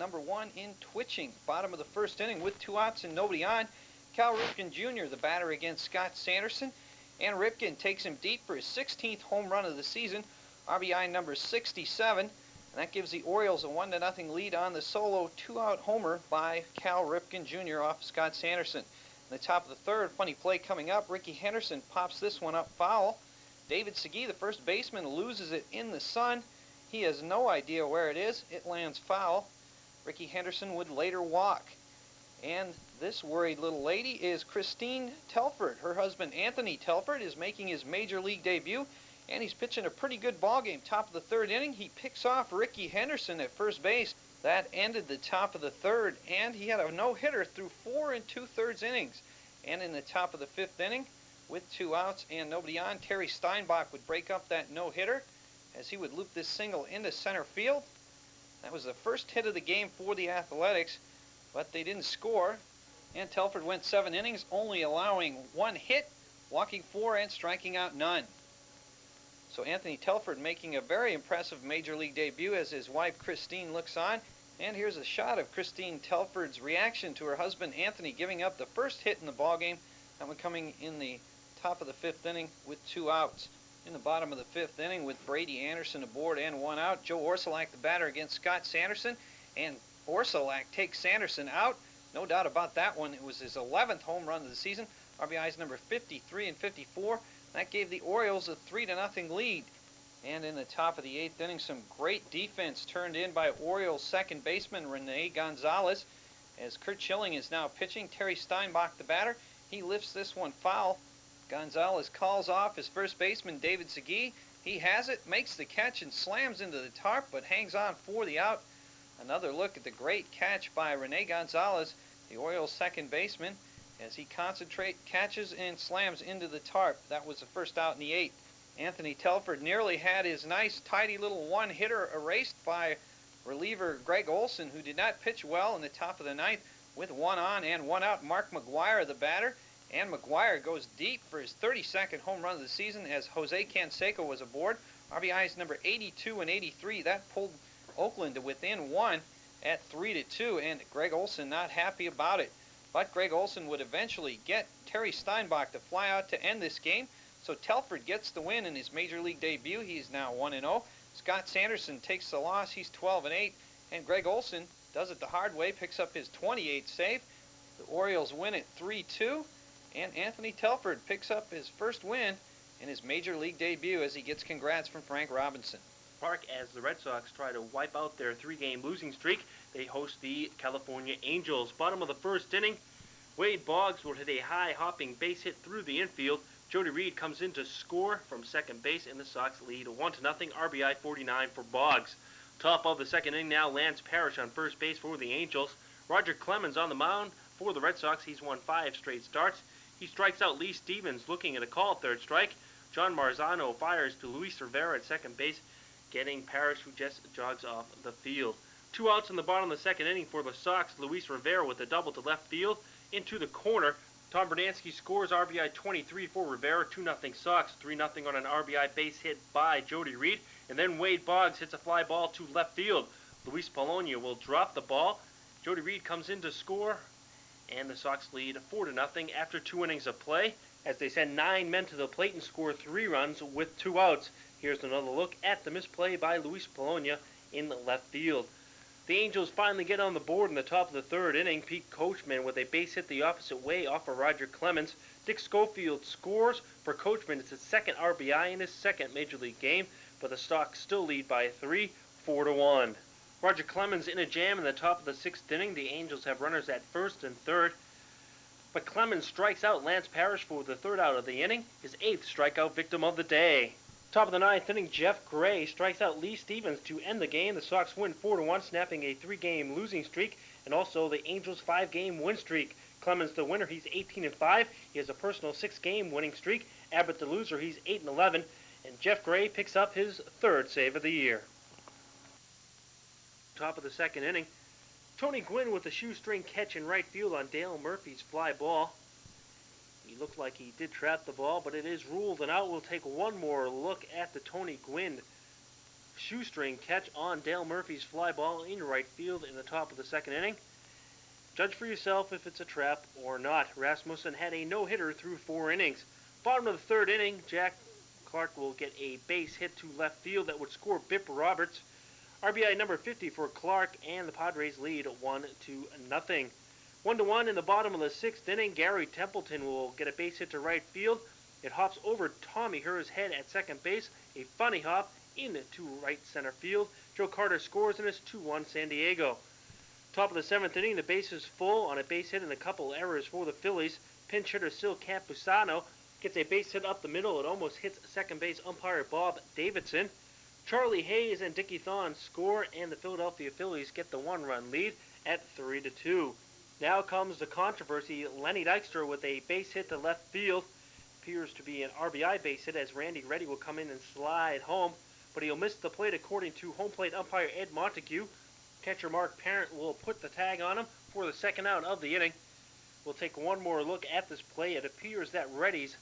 number 1 in twitching. Bottom of the first inning with 2 outs and nobody on. Cal Ripken Jr., the batter against Scott Sanderson. And Ripken takes him deep for his 16th home run of the season, RBI number 67. And that gives the Orioles a 1-0 lead on the solo 2-out homer by Cal Ripken Jr. off Scott Sanderson. In the top of the third, funny play coming up. Ricky Henderson pops this one up foul. David Segui, the first baseman, loses it in the sun. He has no idea where it is. It lands foul. Ricky Henderson would later walk. And this worried little lady is Christine Telford. Her husband Anthony Telford is making his major league debut, and he's pitching a pretty good ball game. Top of the third inning, he picks off Ricky Henderson at first base. That ended the top of the third, and he had a no-hitter through 4 2/3 innings. And in the top of the fifth inning, with 2 outs and nobody on, Terry Steinbach would break up that no-hitter as he would loop this single into center field. That was the first hit of the game for the Athletics, but they didn't score. And Telford went 7 innings, only allowing 1 hit, walking 4 and striking out none. So Anthony Telford making a very impressive major league debut as his wife Christine looks on. And here's a shot of Christine Telford's reaction to her husband Anthony giving up the first hit in the ballgame. That one coming in the top of the fifth inning with 2 outs. In the bottom of the fifth inning with Brady Anderson aboard and 1 out, Joe Orsulak, the batter against Scott Sanderson, and Orsulak takes Sanderson out. No doubt about that one. It was his 11th home run of the season. RBIs number 53 and 54. That gave the Orioles a 3-0 lead. And in the top of the 8th inning, some great defense turned in by Orioles second baseman Rene Gonzalez. As Kurt Schilling is now pitching, Terry Steinbach, the batter, he lifts this one foul. Gonzalez calls off his first baseman, David Segui. He has it, makes the catch, and slams into the tarp, but hangs on for the out. Another look at the great catch by Rene Gonzalez, the Orioles second baseman, as he catches and slams into the tarp. That was the first out in the 8th. Anthony Telford nearly had his nice, tidy little one-hitter erased by reliever Greg Olson, who did not pitch well in the top of the 9th with 1 on and 1 out. Mark McGuire, the batter. And McGuire goes deep for his 32nd home run of the season as Jose Canseco was aboard. RBIs number 82 and 83. That pulled Oakland to within 1 at 3-2, and Greg Olson not happy about it. But Greg Olson would eventually get Terry Steinbach to fly out to end this game. So Telford gets the win in his major league debut. He's now 1-0. Scott Sanderson takes the loss. He's 12-8. And Greg Olson does it the hard way, picks up his 28th save. The Orioles win it 3-2. And Anthony Telford picks up his first win in his major league debut as he gets congrats from Frank Robinson. Park, as the Red Sox try to wipe out their 3-game losing streak, they host the California Angels. Bottom of the first inning, Wade Boggs will hit a high-hopping base hit through the infield. Jody Reed comes in to score from second base, and the Sox lead 1-0, RBI 49 for Boggs. Top of the second inning now, Lance Parrish on first base for the Angels. Roger Clemens on the mound for the Red Sox. He's won 5 straight starts. He strikes out Lee Stevens looking at a called third strike. John Marzano fires to Luis Rivera at second base, getting Parrish, who just jogs off the field. 2 outs in the bottom of the second inning for the Sox. Luis Rivera with a double to left field into the corner. Tom Verdansky scores RBI 23 for Rivera, 2-0 Sox, 3-0 on an RBI base hit by Jody Reed. And then Wade Boggs hits a fly ball to left field. Luis Polonia will drop the ball. Jody Reed comes in to score, and the Sox lead 4-0 after 2 innings of play, as they send 9 men to the plate and score 3 runs with 2 outs. Here's another look at the misplay by Luis Polonia in the left field. The Angels finally get on the board in the top of the third inning. Pete Coachman with a base hit the opposite way off of Roger Clemens. Dick Schofield scores for Coachman. It's his second RBI in his second Major League game, but the Sox still lead by 3, 4-1. Roger Clemens in a jam in the top of the 6th inning. The Angels have runners at first and third, but Clemens strikes out Lance Parrish for the 3rd out of the inning, his 8th strikeout victim of the day. Top of the 9th inning, Jeff Gray strikes out Lee Stevens to end the game. The Sox win 4-1, snapping a 3-game losing streak, and also the Angels' 5-game win streak. Clemens the winner, he's 18-5. He has a personal 6-game winning streak. Abbott the loser, he's 8-11, and Jeff Gray picks up his 3rd save of the year. Top of the 2nd inning, Tony Gwynn with a shoestring catch in right field on Dale Murphy's fly ball. He looked like he did trap the ball, but it is ruled an out. We'll take one more look at the Tony Gwynn shoestring catch on Dale Murphy's fly ball in right field in the top of the second inning. Judge for yourself if it's a trap or not. Rasmussen had a no-hitter through 4 innings. Bottom of the third inning, Jack Clark will get a base hit to left field that would score Bip Roberts. RBI number 50 for Clark, and the Padres lead 1-0. 1-1 in the bottom of the sixth inning. Gary Templeton will get a base hit to right field. It hops over Tommy Herr's head at second base. A funny hop into right center field. Joe Carter scores, and it's 2-1 San Diego. Top of the seventh inning, the base is full on a base hit and a couple errors for the Phillies. Pinch hitter Sil Campusano gets a base hit up the middle. It almost hits second base umpire Bob Davidson. Charlie Hayes and Dickie Thon score, and the Philadelphia Phillies get the 1-run lead at 3-2. Now comes the controversy. Lenny Dykstra with a base hit to left field. Appears to be an RBI base hit as Randy Reddy will come in and slide home, but he'll miss the plate according to home plate umpire Ed Montague. Catcher Mark Parent will put the tag on him for the second out of the inning. We'll take one more look at this play. It appears that Reddy's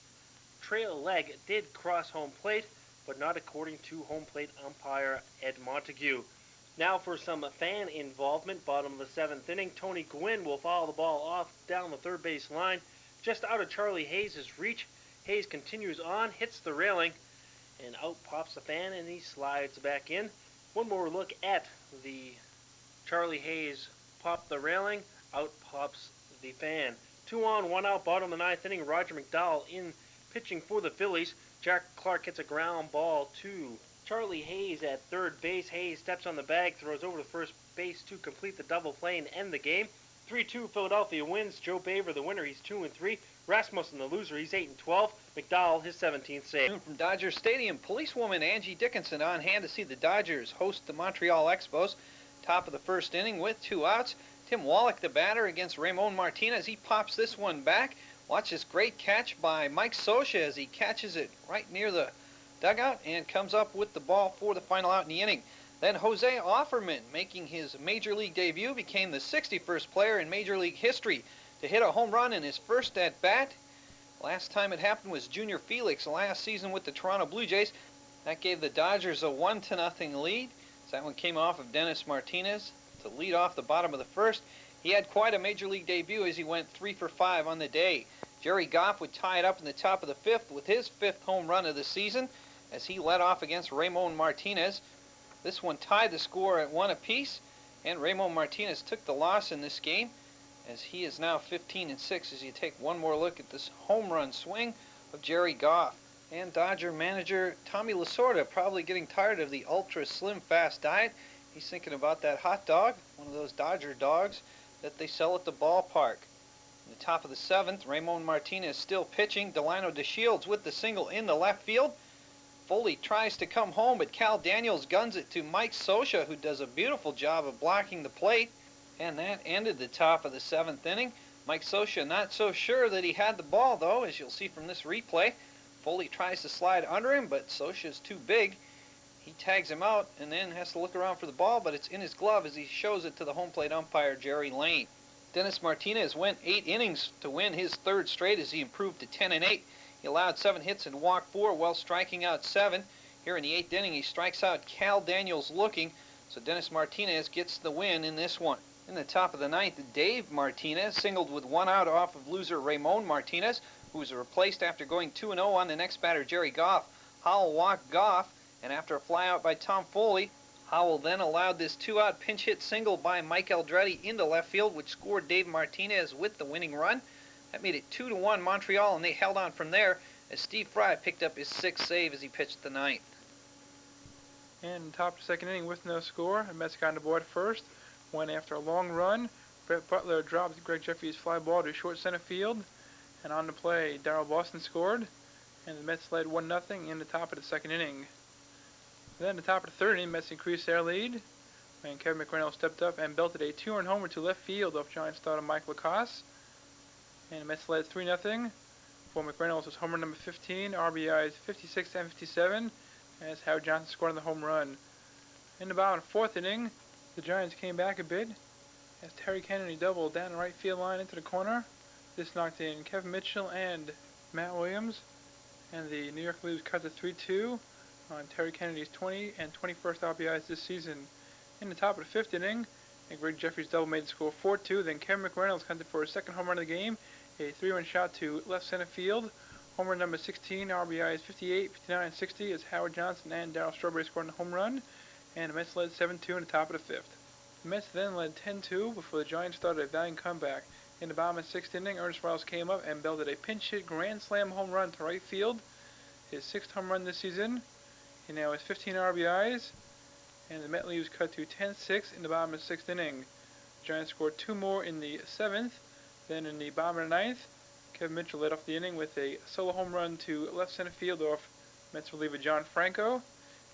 trail leg did cross home plate, but not according to home plate umpire Ed Montague. Now for some fan involvement. Bottom of the seventh inning, Tony Gwynn will foul the ball off down the third base line, just out of Charlie Hayes' reach. Hayes continues on, hits the railing, and out pops the fan, and he slides back in. One more look at the Charlie Hayes pop the railing, out pops the fan. 2 on, 1 out, bottom of the ninth inning. Roger McDowell in pitching for the Phillies. Jack Clark hits a ground ball to Charlie Hayes at third base. Hayes steps on the bag, throws over to first base to complete the double play and end the game. 3-2 Philadelphia wins. Joe Baver the winner, he's 2-3. Rasmussen the loser, he's 8-12. McDowell his 17th save. From Dodger Stadium, policewoman Angie Dickinson on hand to see the Dodgers host the Montreal Expos. Top of the first inning with 2 outs. Tim Wallach, the batter, against Ramon Martinez. He pops this one back. Watch this great catch by Mike Scioscia as he catches it right near the dugout and comes up with the ball for the final out in the inning. Then Jose Offerman, making his Major League debut, became the 61st player in Major League history to hit a home run in his first at-bat. Last time it happened was Junior Felix last season with the Toronto Blue Jays. That gave the Dodgers a 1-0 lead. So that one came off of Dennis Martinez to lead off the bottom of the first. He had quite a Major League debut as he went 3 for 5 on the day. Jerry Goff would tie it up in the top of the fifth with his 5th home run of the season as he led off against Ramon Martinez. This one tied the score at 1 apiece, and Ramon Martinez took the loss in this game as he is now 15-6 as you take one more look at this home run swing of Jerry Goff. And Dodger manager Tommy Lasorda probably getting tired of the ultra slim fast diet. He's thinking about that hot dog, one of those Dodger dogs that they sell at the ballpark. In the top of the seventh, Ramon Martinez still pitching. Delino DeShields with the single in the left field. Foley tries to come home, but Cal Daniels guns it to Mike Scioscia, who does a beautiful job of blocking the plate. And that ended the top of the seventh inning. Mike Scioscia not so sure that he had the ball, though, as you'll see from this replay. Foley tries to slide under him, but Scioscia's too big. He tags him out and then has to look around for the ball, but it's in his glove as he shows it to the home plate umpire, Jerry Lane. Dennis Martinez went 8 innings to win his 3rd straight as he improved to 10-8. He allowed 7 hits and walked 4 while striking out 7. Here in the 8th inning, he strikes out Cal Daniels looking, so Dennis Martinez gets the win in this one. In the top of the 9th, Dave Martinez singled with 1 out off of loser Ramon Martinez, who was replaced after going 2-0 on the next batter, Jerry Goff. Howell walked Goff, and after a flyout by Tom Foley, Howell then allowed this 2-out pinch hit single by Mike Eldretti into left field, which scored Dave Martinez with the winning run. That made it 2-1 Montreal, and they held on from there as Steve Fry picked up his 6th save as he pitched the 9th. And top of the second inning with no score, the Mets got on the board first. Went after a long run. Brett Butler dropped Greg Jeffries' fly ball to short center field. And on the play, Darrell Boston scored. And the Mets led 1-0 in the top of the second inning. Then the top of the third inning, Mets increased their lead when Kevin McReynolds stepped up and belted a 2-run homer to left field off Giants starter Mike LaCosse. And the Mets led 3-0 for McReynolds' homer number 15, RBIs 56 and 57, as Howard Johnson scored on the home run. In the bottom of the 4th inning, the Giants came back a bit as Terry Kennedy doubled down the right field line into the corner. This knocked in Kevin Mitchell and Matt Williams, and the New York Blues cut to 3-2 on Terry Kennedy's 20 and 21st RBIs this season. In the top of the fifth inning, and Greg Jeffries double made the score 4-2. Then Kevin McReynolds hunted for his second home run of the game, a 3-run shot to left center field. Home run number 16, RBIs 58, 59, and 60 as Howard Johnson and Darryl Strawberry scored a home run, and the Mets led 7-2 in the top of the fifth. The Mets then led 10-2 before the Giants started a valiant comeback. In the bottom of the sixth inning, Ernest Riles came up and belted a pinch hit grand slam home run to right field, his sixth home run this season. He now has 15 RBIs, and the Met lead was cut to 10-6 in the bottom of the sixth inning. The Giants scored two more in the seventh. Then in the bottom of the ninth, Kevin Mitchell led off the inning with a solo home run to left center field off Mets reliever John Franco,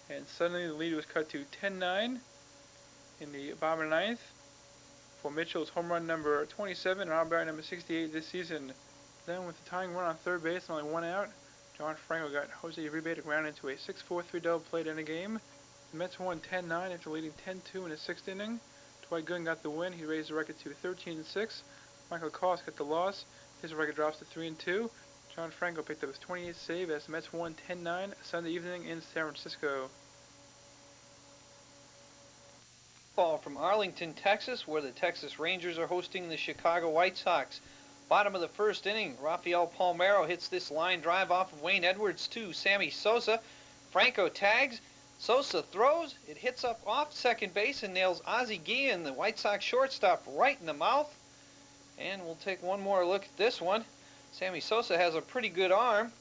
and suddenly the lead was cut to 10-9 in the bottom of the ninth for Mitchell's home run number 27 and RBI number 68 this season. Then with the tying run on third base and only one out, John Franco got Jose Uribe to ground into a 6-4-3 double play to end the game. The Mets won 10-9 after leading 10-2 in the sixth inning. Dwight Gooden got the win. He raised the record to 13-6. Michael Koss got the loss. His record drops to 3-2. John Franco picked up his 28th save as the Mets won 10-9 Sunday evening in San Francisco. Ball from Arlington, Texas, where the Texas Rangers are hosting the Chicago White Sox. Bottom of the first inning, Rafael Palmeiro hits this line drive off of Wayne Edwards to Sammy Sosa. Franco tags. Sosa throws. It hits up off second base and nails Ozzie Guillen, the White Sox shortstop, right in the mouth. And we'll take one more look at this one. Sammy Sosa has a pretty good arm,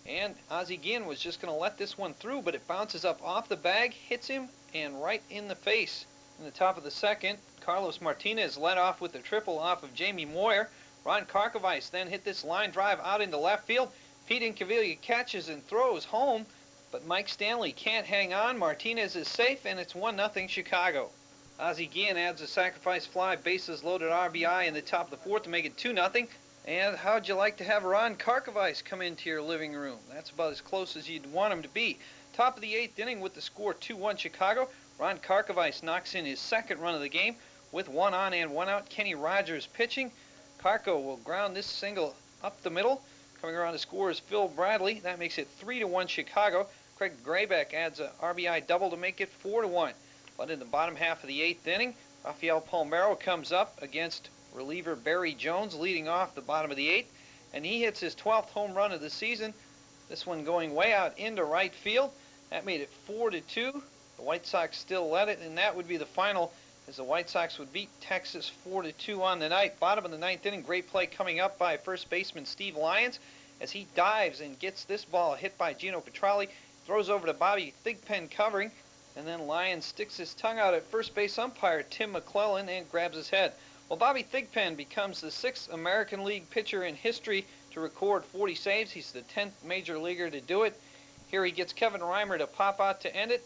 and Ozzie Guillen was just going to let this one through, but it bounces up off the bag, hits him, and right in the face. In the top of the second, Carlos Martinez led off with a triple off of Jamie Moyer. Ron Karkovice then hit this line drive out into left field. Pete Incaviglia catches and throws home, but Mike Stanley can't hang on. Martinez is safe, and it's 1-0 Chicago. Ozzie Guillen adds a sacrifice fly, bases loaded RBI in the top of the fourth to make it 2-0. And how'd you like to have Ron Karkovice come into your living room? That's about as close as you'd want him to be. Top of the eighth inning with the score 2-1 Chicago. Ron Karkovice knocks in his second run of the game with one on and one out. Kenny Rogers pitching. Karko will ground this single up the middle. Coming around to score is Phil Bradley. That makes it 3-1 Chicago. Craig Graybeck adds a RBI double to make it 4-1. But in the bottom half of the eighth inning, Rafael Palmeiro comes up against reliever Barry Jones, leading off the bottom of the eighth, and he hits his 12th home run of the season. This one going way out into right field. That made it 4-2. The White Sox still led it, and that would be the final, as the White Sox would beat Texas 4-2 on the night. Bottom of the ninth inning, great play coming up by first baseman Steve Lyons as he dives and gets this ball hit by Gino Petralli, throws over to Bobby Thigpen covering, and then Lyons sticks his tongue out at first base umpire Tim McClellan and grabs his head. Well, Bobby Thigpen becomes the 6th American League pitcher in history to record 40 saves. He's the 10th major leaguer to do it. Here he gets Kevin Reimer to pop out to end it.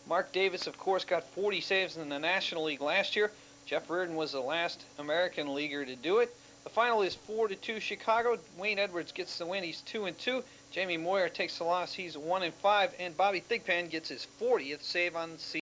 Mark Davis, of course, got 40 saves in the National League last year. Jeff Reardon was the last American leaguer to do it. The final is 4-2 Chicago. Wayne Edwards gets the win. He's 2-2. Jamie Moyer takes the loss. He's 1-5. And Bobby Thigpen gets his 40th save on the season.